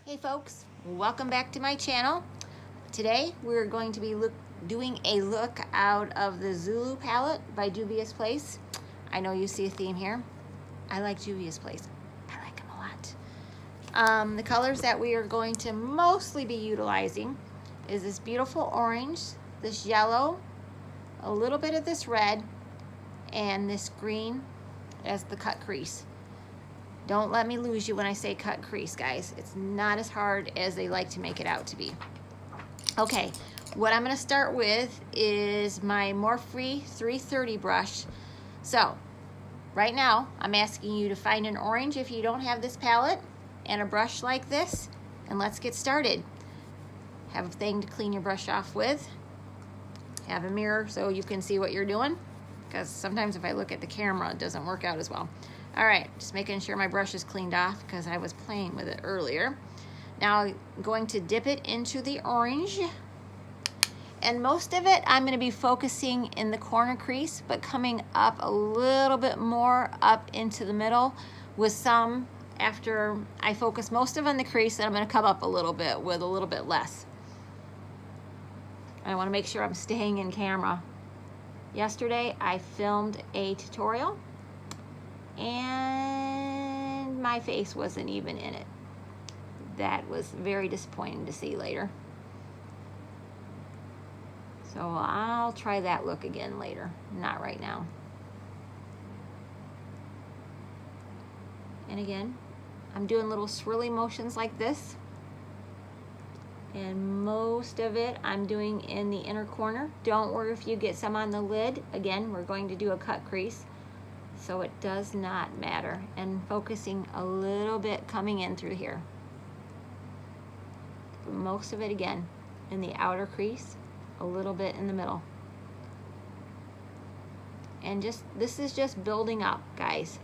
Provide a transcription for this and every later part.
Hey folks, welcome back to my channel. Today we're going to be doing a look out of the Zulu palette by Juvia's Place. I know you see a theme here. I like Juvia's Place. I like them a lot. The colors that we are going to mostly be utilizing is this beautiful orange, this yellow, a little bit of this red, and this green as the cut crease. Don't let me lose you when I say cut crease, guys. It's not as hard as they like to make it out to be. Okay, what I'm gonna start with is my Morphe 330 brush. So, right now, I'm asking you to find an orange if you don't have this palette, and a brush like this, and let's get started. Have a thing to clean your brush off with. Have a mirror so you can see what you're doing, because sometimes if I look at the camera, it doesn't work out as well. All right, just making sure my brush is cleaned off because I was playing with it earlier. Now I'm going to dip it into the orange. And most of it, I'm gonna be focusing in the corner crease, but coming up a little bit more up into the middle with some, after I focus most of it on the crease, then I'm gonna come up a little bit with a little bit less. I wanna make sure I'm staying in camera. Yesterday, I filmed a tutorial and my face wasn't even in it. That was very disappointing to see later. So I'll try that look again later, not right now. And again, I'm doing little swirly motions like this. And most of it I'm doing in the inner corner. Don't worry if you get some on the lid. Again, we're going to do a cut crease, so it does not matter. And focusing a little bit coming in through here. But most of it again in the outer crease, a little bit in the middle. And this is just building up, guys.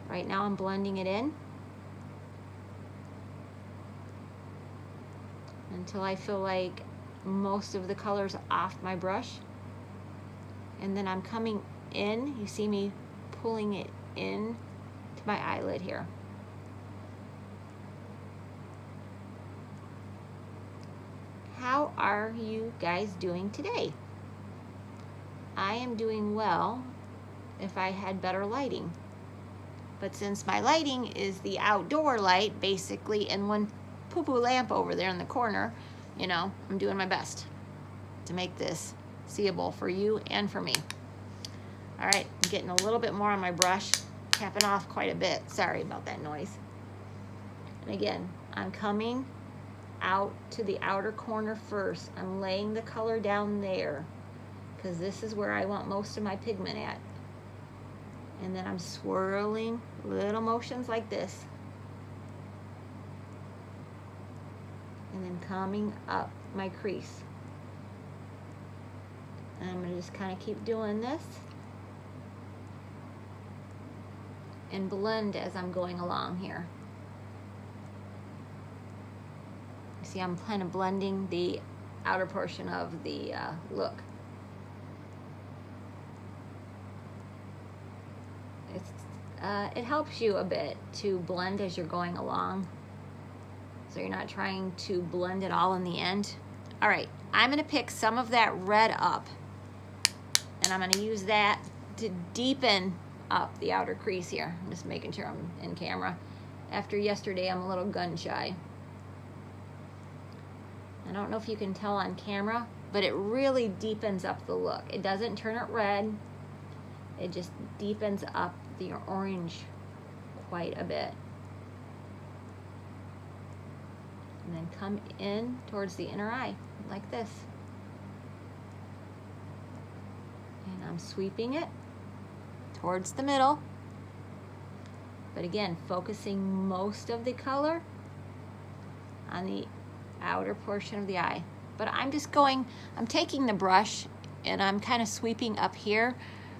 Right now I'm blending it in until I feel like most of the color's off my brush. And then I'm coming in, you see me pulling it in to my eyelid here. How are you guys doing today? I am doing well if I had better lighting. But since my lighting is the outdoor light, basically, and one poo-poo lamp over there in the corner, you know, I'm doing my best to make this seeable for you and for me. All right, I'm getting a little bit more on my brush, tapping off quite a bit. Sorry about that noise. And again, I'm coming out to the outer corner first. I'm laying the color down there because this is where I want most of my pigment at. And then I'm swirling little motions like this. And then coming up my crease. And I'm gonna just kind of keep doing this and blend as I'm going along here. You see, I'm kind of blending the outer portion of the look. It helps you a bit to blend as you're going along, so you're not trying to blend it all in the end. All right, I'm gonna pick some of that red up, and I'm gonna use that to deepen up the outer crease here. I'm just making sure I'm in camera. After yesterday, I'm a little gun shy. I don't know if you can tell on camera, but it really deepens up the look. It doesn't turn it red. It just deepens up the orange quite a bit. And then come in towards the inner eye, like this. And I'm sweeping it towards the middle. But again, focusing most of the color on the outer portion of the eye. But I'm taking the brush and I'm kind of sweeping up here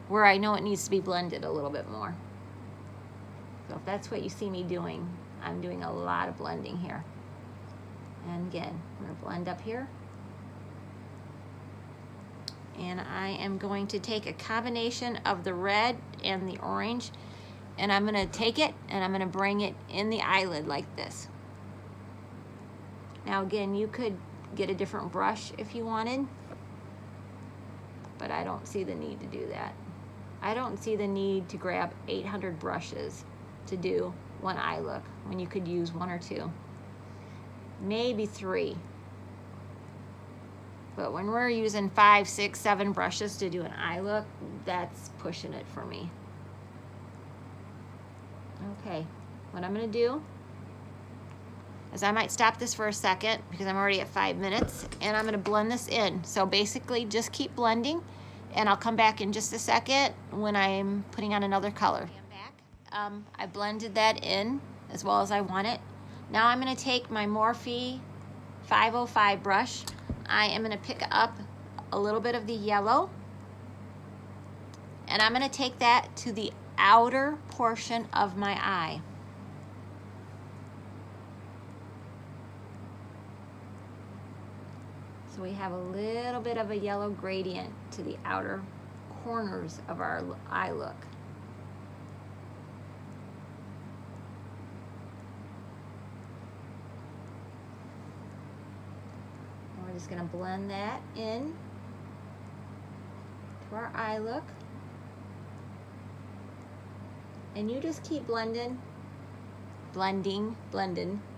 where I know it needs to be blended a little bit more. So if that's what you see me doing, I'm doing a lot of blending here. And again, I'm gonna blend up here. And I am going to take a combination of the red and the orange and I'm gonna take it and I'm gonna bring it in the eyelid like this. Now again, you could get a different brush if you wanted, but I don't see the need to do that. I don't see the need to grab 800 brushes to do one eye look when you could use 1 or 2, maybe 3. But when we're using 5, 6, 7 brushes to do an eye look, that's pushing it for me. Okay, what I'm gonna do is I might stop this for a second because I'm already at 5 minutes, and I'm gonna blend this in. So basically just keep blending, and I'll come back in just a second when I'm putting on another color. I'm back. I blended that in as well as I want it. Now I'm gonna take my Morphe 505 brush. I am gonna pick up a little bit of the yellow, and I'm gonna take that to the outer portion of my eye. So we have a little bit of a yellow gradient to the outer corners of our eye look. And we're just gonna blend that in to our eye look. And you just keep blending, blending.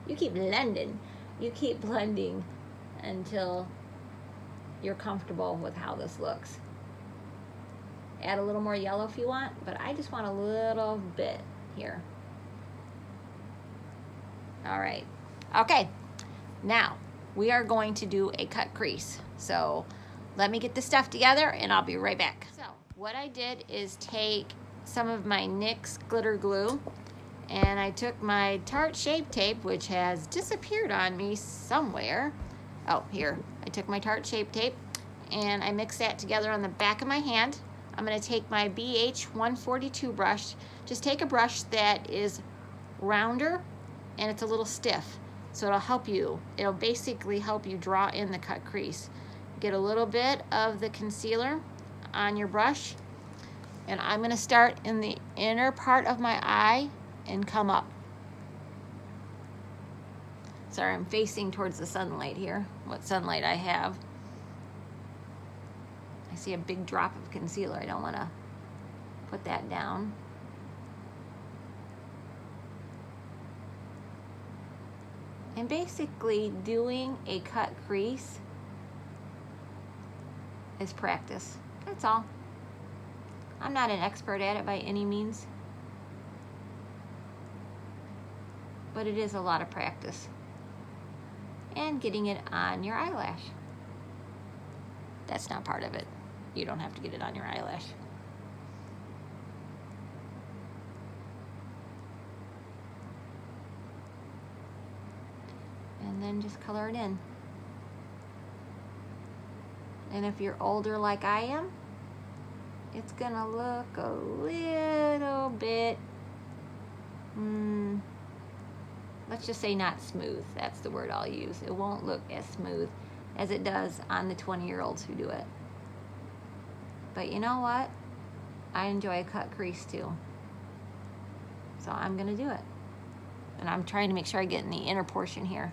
You keep blending. You keep blending until you're comfortable with how this looks. Add a little more yellow if you want, but I just want a little bit here. All right. Okay. Now we are going to do a cut crease. So let me get the stuff together and I'll be right back. So what I did is take some of my NYX glitter glue, and I took my Tarte Shape Tape, which has disappeared on me somewhere. Oh, here. I took my Tarte Shape Tape and I mixed that together on the back of my hand. I'm going to take my BH 142 brush. Just take a brush that is rounder and it's a little stiff, so it'll help you. It'll basically help you draw in the cut crease. Get a little bit of the concealer on your brush, and I'm going to start in the inner part of my eye and come up. Sorry, I'm facing towards the sunlight here, what sunlight I have. I see a big drop of concealer. I don't want to put that down. And basically doing a cut crease is practice. That's all. I'm not an expert at it by any means, but it is a lot of practice. And getting it on your eyelash. That's not part of it. You don't have to get it on your eyelash. And then just color it in. And if you're older like I am, it's gonna look a little bit, let's just say not smooth. That's the word I'll use. It won't look as smooth as it does on the 20-year-olds who do it. But you know what? I enjoy a cut crease too. So I'm gonna do it. And I'm trying to make sure I get in the inner portion here.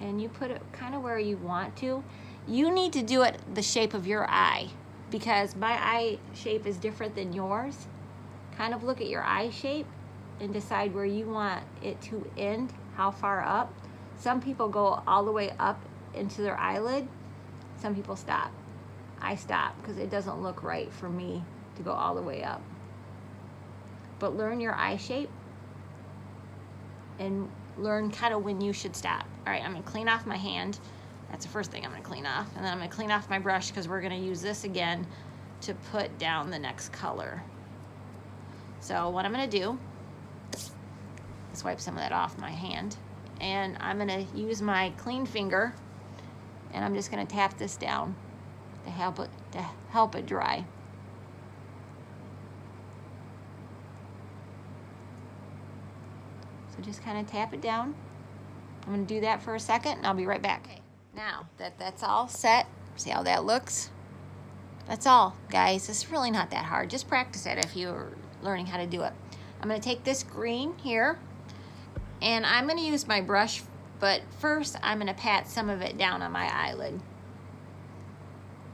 And you put it kind of where you want to. You need to do it the shape of your eye, because my eye shape is different than yours. Kind of look at your eye shape and decide where you want it to end, how far up. Some people go all the way up into their eyelid. Some people stop. I stop because it doesn't look right for me to go all the way up. But learn your eye shape and learn kind of when you should stop. All right, I'm gonna clean off my hand. That's the first thing I'm gonna clean off. And then I'm gonna clean off my brush because we're gonna use this again to put down the next color. So what I'm gonna do is wipe some of that off my hand. And I'm gonna use my clean finger and I'm just gonna tap this down to help it dry. So just kind of tap it down. I'm gonna do that for a second and I'll be right back. Okay. Now that that's all set, see how that looks? That's all, guys. It's really not that hard. Just practice it if you're learning how to do it. I'm going to take this green here, and I'm going to use my brush, but first I'm going to pat some of it down on my eyelid.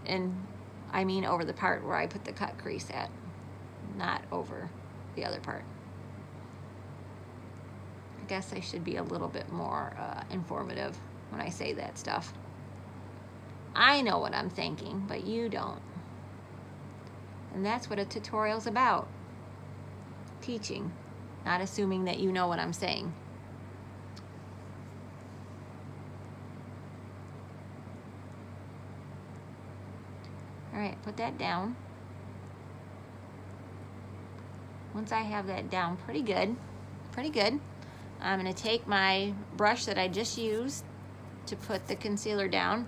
And I mean over the part where I put the cut crease at, not over the other part. I guess I should be a little bit more informative when I say that stuff. I know what I'm thinking, but you don't. And that's what a tutorial's about. Teaching, not assuming that you know what I'm saying. All right, put that down. Once I have that down pretty good, I'm gonna take my brush that I just used to put the concealer down.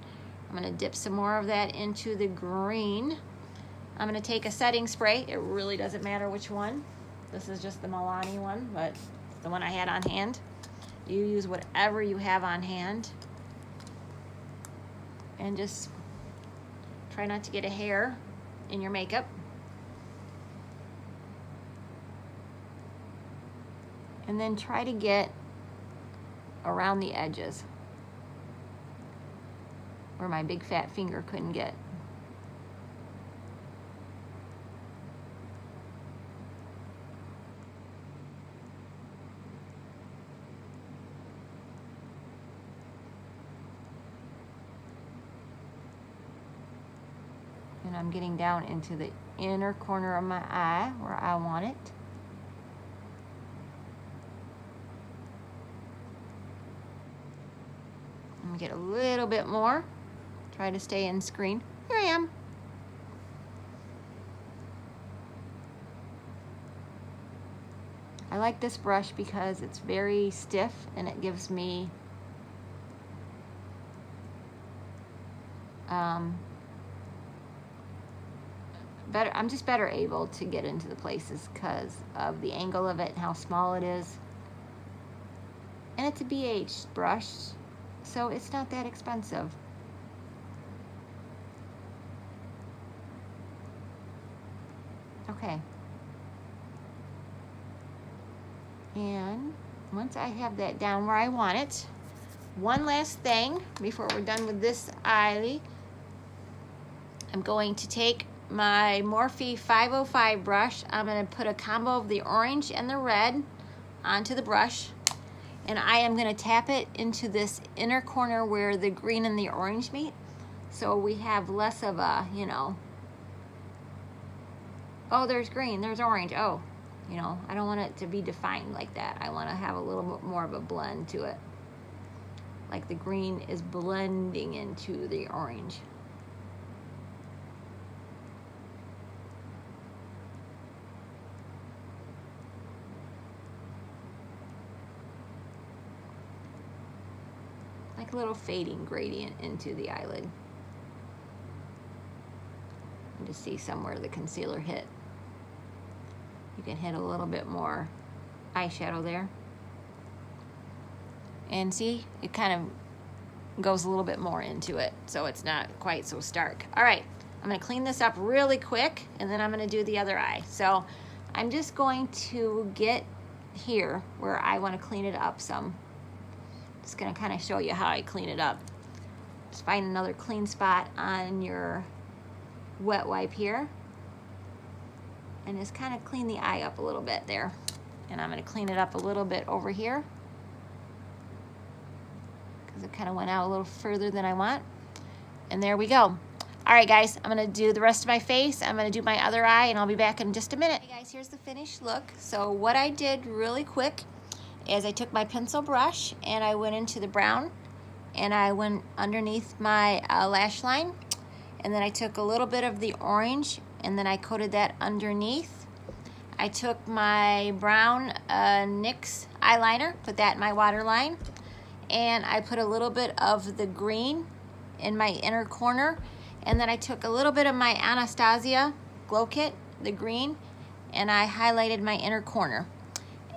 I'm gonna dip some more of that into the green. I'm gonna take a setting spray. It really doesn't matter which one. This is just the Milani one, but it's the one I had on hand. You use whatever you have on hand. And just try not to get a hair in your makeup. And then try to get around the edges where my big fat finger couldn't get. And I'm getting down into the inner corner of my eye where I want it. I'm gonna get a little bit more. Try to stay in screen. Here I am. I like this brush because it's very stiff and it gives me I'm just better able to get into the places because of the angle of it and how small it is. And it's a BH brush, so it's not that expensive. Okay. And once I have that down where I want it, one last thing before we're done with this eye, I'm going to take my Morphe 505 brush. I'm going to put a combo of the orange and the red onto the brush, and I am going to tap it into this inner corner where the green and the orange meet, so we have less of a, you know, oh, there's green, there's orange, oh, you know, I don't want it to be defined like that. I want to have a little bit more of a blend to it, like the green is blending into the orange. Like a little fading gradient into the eyelid. And to see somewhere the concealer hit. You can hit a little bit more eyeshadow there. And see, it kind of goes a little bit more into it, so it's not quite so stark. All right, I'm gonna clean this up really quick, and then I'm gonna do the other eye. So I'm just going to get here where I wanna clean it up some. Just gonna kind of show you how I clean it up. Just find another clean spot on your wet wipe here and just kind of clean the eye up a little bit there. And I'm gonna clean it up a little bit over here because it kind of went out a little further than I want. And there we go. All right, guys, I'm gonna do the rest of my face. I'm gonna do my other eye, and I'll be back in just a minute. Hey guys, here's the finished look. So what I did really quick is I took my pencil brush and I went into the brown and I went underneath my lash line, and then I took a little bit of the orange and then I coated that underneath. I took my brown NYX eyeliner, put that in my waterline, and I put a little bit of the green in my inner corner, and then I took a little bit of my Anastasia Glow Kit, the green, and I highlighted my inner corner.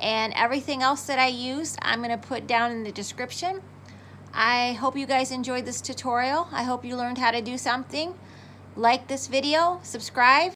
And everything else that I used, I'm gonna put down in the description. I hope you guys enjoyed this tutorial. I hope you learned how to do something. like this video, subscribe,